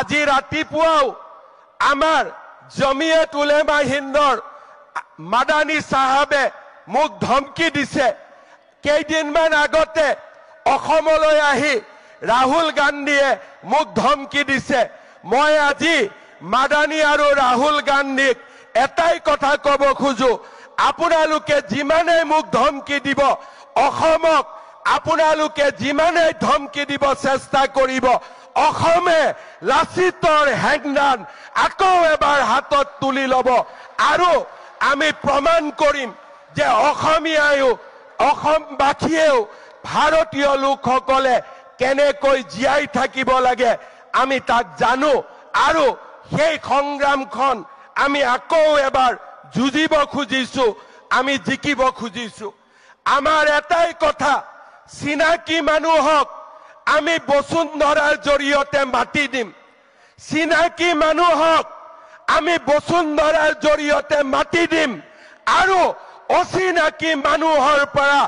আজি ৰাতিপুৱাও আমাৰ জমিয়ত উলেমা হিন্দৰ মাদানী সাহাবে মোক ধমকি দিছে কেইদিনমান আগতে অসমলৈ আহি ৰাহুল গান্ধীয়ে মোক ধমকি দিছে মই আজি মাদানী আৰু ৰাহুল গান্ধীক এটাই কথা কব খুজো আপোনালোকে যিমানে মোক ধমকি দিব অসমক আপোনালোকে যিমানে ধমকি দিব চেষ্টা কৰিব অসমে লাচিতৰ হেংদান আকৌ এবাৰ হাতত তুলি ল'ব আৰু আমি প্ৰমাণ কৰিম যে অসমীয়ায়ো অসমবাসীয়েও ভাৰতীয় লোকসকলে কেনেকৈ জীয়াই থাকিব লাগে আমি তাক জানো আৰু সেই সংগ্ৰামখন আমি আকৌ এবাৰ যুঁজিব খুজিছো আমি জিকিব খুজিছো আমাৰ এটাই কথা চিনাকি মানুহক আমি বসুন্ধৰাৰ জৰিয়তে মাতি দিম চিনাকি মানুহক আমি বসুন্ধৰাৰ জৰিয়তে মাতি দিম আৰু অচিনাকি মানুহৰ পৰা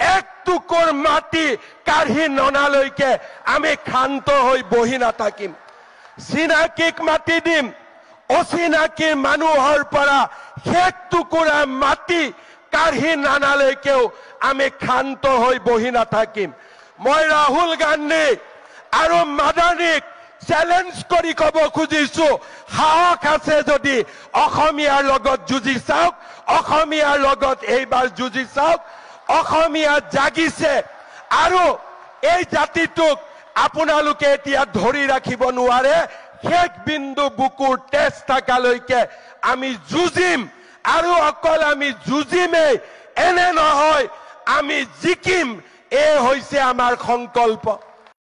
এক টুকুৰ মাটি কাঢ়ি ননালৈকে আমি ক্ষান্ত হৈ বহি নাথাকিম চিনাকিক মাতি দিম অচিনাকি মানুহৰ পৰা এক টুকুৰা মাটি কাঢ়ি নানালৈকেও আমি ক্ষান্ত হৈ বহি নাথাকিম মই ৰাহুল গান্ধী আৰু মাদানীক চ্যালেঞ্জ কৰি কব খুজিছো সাহস আছে যদি অসমীয়াৰ লগত যুঁজি চাওক অসমীয়াৰ লগত এইবাৰ যুঁজি চাওক অসমীয়া জাগিছে আৰু এই জাতিটোক আপোনালোকে এতিয়া ধৰি ৰাখিব নোৱাৰে শেষ বিন্দু বুকুৰ তেজ থাকালৈকে আমি যুঁজিম আৰু অকল আমি যুঁজিমেই এনে নহয় আমি জিকিম এই হৈছে আমাৰ সংকল্প